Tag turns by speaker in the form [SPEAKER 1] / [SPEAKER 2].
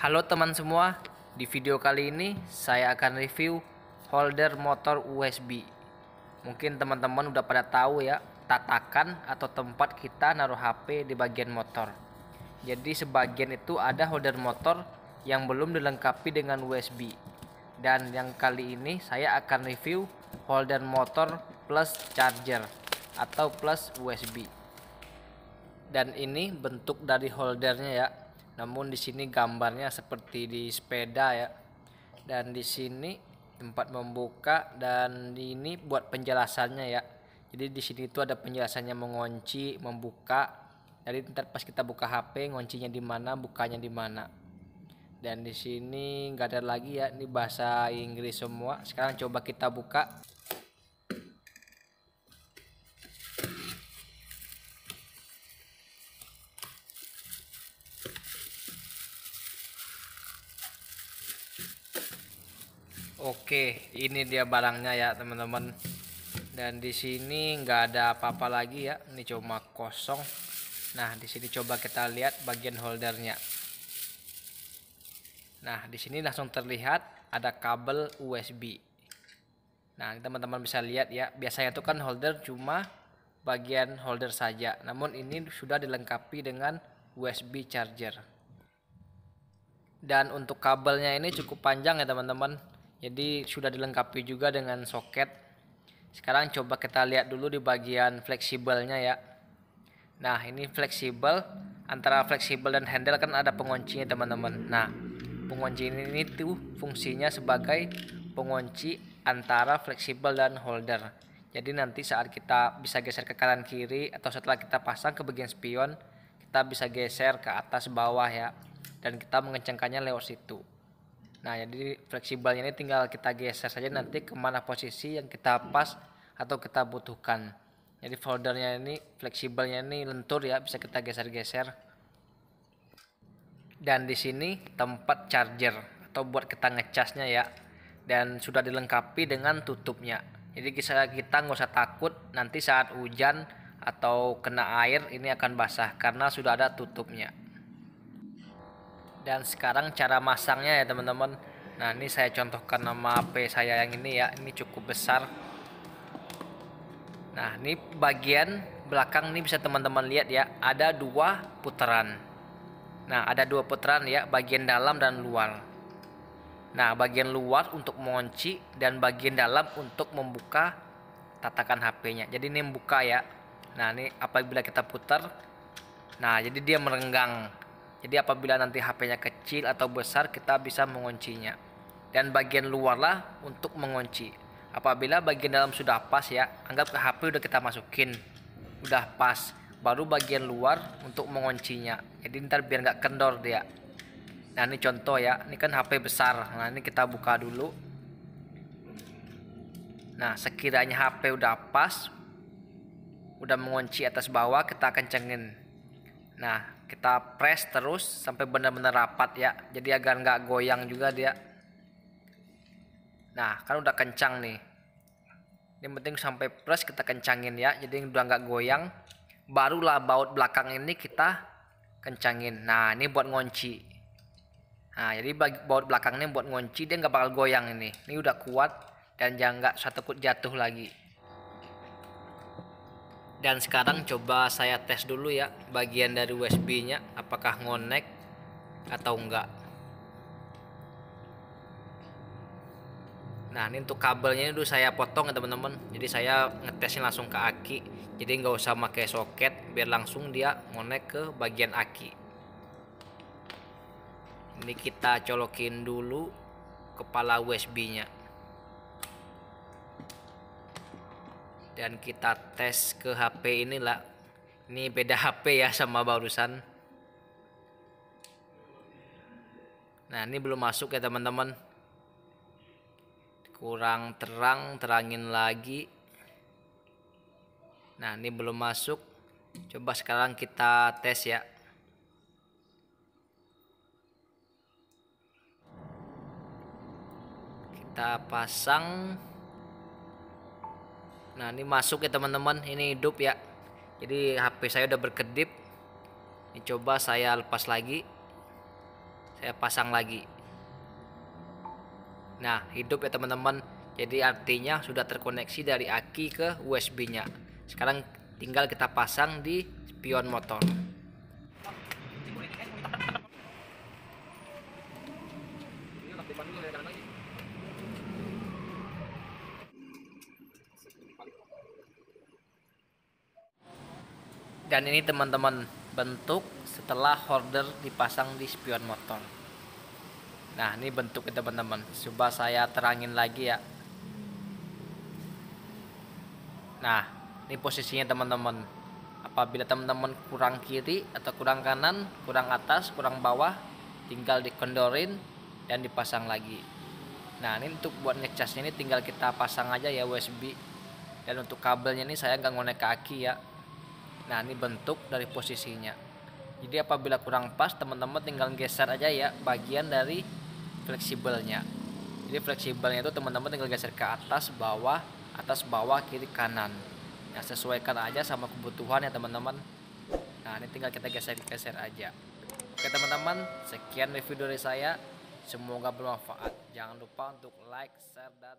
[SPEAKER 1] Halo teman semua, di video kali ini saya akan review holder motor USB. Mungkin teman-teman udah pada tahu ya, tatakan atau tempat kita naruh HP di bagian motor. Jadi sebagian itu ada holder motor yang belum dilengkapi dengan USB. Dan yang kali ini saya akan review holder motor plus charger atau plus USB. Dan ini bentuk dari holdernya ya. Namun di sini gambarnya seperti di sepeda ya. Dan di sini tempat membuka, dan ini buat penjelasannya ya. Jadi di sini itu ada penjelasannya mengunci, membuka. Jadi ntar pas kita buka HP, nguncinya di mana, bukanya di mana. Dan di sini nggak ada lagi ya, ini bahasa Inggris semua. Sekarang coba kita buka. Oke, ini dia barangnya ya teman-teman. Dan di sini nggak ada apa-apa lagi ya, ini cuma kosong. Nah, di sini coba kita lihat bagian holdernya. Nah, di sini langsung terlihat ada kabel USB. Nah, teman-teman bisa lihat ya, biasanya itu kan holder cuma bagian holder saja. Namun ini sudah dilengkapi dengan USB charger. Dan untuk kabelnya ini cukup panjang ya teman-teman. Jadi sudah dilengkapi juga dengan soket. Sekarang coba kita lihat dulu di bagian fleksibelnya ya. Nah, ini fleksibel. Antara fleksibel dan handle kan ada penguncinya teman-teman. Nah, pengunci ini tuh fungsinya sebagai pengunci antara fleksibel dan holder. Jadi nanti saat kita bisa geser ke kanan kiri atau setelah kita pasang ke bagian spion, kita bisa geser ke atas bawah ya. Dan kita mengencangkannya lewat situ. Nah, jadi fleksibelnya ini tinggal kita geser saja nanti kemana posisi yang kita pas atau kita butuhkan. Jadi foldernya ini, fleksibelnya ini lentur ya, bisa kita geser-geser. Dan di sini tempat charger atau buat kita ngecasnya ya. Dan sudah dilengkapi dengan tutupnya. Jadi kita nggak usah takut nanti saat hujan atau kena air ini akan basah karena sudah ada tutupnya. Dan sekarang cara masangnya ya teman-teman. Nah, ini saya contohkan nama HP saya yang ini ya, ini cukup besar. Nah, ini bagian belakang ini bisa teman-teman lihat ya, ada dua putaran. Nah, ada dua putaran ya, bagian dalam dan luar. Nah, bagian luar untuk mengunci dan bagian dalam untuk membuka tatakan HP-nya. Jadi ini membuka ya. Nah, ini apabila kita putar, nah jadi dia merenggang. Jadi apabila nanti HP-nya kecil atau besar, kita bisa menguncinya. Dan bagian luar lah untuk mengunci. Apabila bagian dalam sudah pas ya, anggap ke HP udah kita masukin, udah pas, baru bagian luar untuk menguncinya. Jadi ntar biar nggak kendor dia. Nah, ini contoh ya, ini kan HP besar. Nah, ini kita buka dulu. Nah, sekiranya HP udah pas, udah mengunci atas bawah, kita kencengin. Nah, kita press terus sampai benar-benar rapat ya. Jadi agar nggak goyang juga dia. Nah, kan udah kencang nih. Yang penting sampai press kita kencangin ya. Jadi udah nggak goyang. Barulah baut belakang ini kita kencangin. Nah, ini buat ngunci. Nah, jadi baut belakang ini buat ngunci, dia nggak bakal goyang ini. Ini udah kuat dan jangan nggak takut jatuh lagi. Dan sekarang coba saya tes dulu ya bagian dari USB-nya apakah ngonek atau enggak. Nah, ini untuk kabelnya dulu saya potong ya teman-teman. Jadi saya ngetesnya langsung ke aki. Jadi nggak usah pakai soket biar langsung dia ngonek ke bagian aki. Ini kita colokin dulu kepala USB-nya. Dan kita tes ke HP inilah. Ini beda HP ya sama barusan. Nah, ini belum masuk ya teman-teman. Kurang terang, terangin lagi. Nah, ini belum masuk. Coba sekarang kita tes ya. Kita pasang. Nah, ini masuk ya teman-teman, ini hidup ya. Jadi HP saya udah berkedip. Ini coba saya lepas lagi. saya pasang lagi. Nah, hidup ya teman-teman. Jadi artinya sudah terkoneksi dari aki ke USB nya. Sekarang tinggal kita pasang di spion motor. Dan ini teman-teman bentuk setelah holder dipasang di spion motor. Nah, ini bentuknya teman-teman. Coba saya terangin lagi ya. Nah, ini posisinya teman-teman. Apabila teman-teman kurang kiri atau kurang kanan, kurang atas, kurang bawah, tinggal dikendorin dan dipasang lagi. Nah, ini untuk buat ngecasnya ini tinggal kita pasang aja ya USB. Dan untuk kabelnya ini saya nggak ngonek ke aki ya. Nah, ini bentuk dari posisinya. Jadi apabila kurang pas, teman-teman tinggal geser aja ya bagian dari fleksibelnya. Jadi fleksibelnya itu teman-teman tinggal geser ke atas bawah, kiri kanan. Nah, sesuaikan aja sama kebutuhan ya teman-teman. Nah, ini tinggal kita geser-geser aja. Oke teman-teman, sekian review dari saya. Semoga bermanfaat. Jangan lupa untuk like, share, dan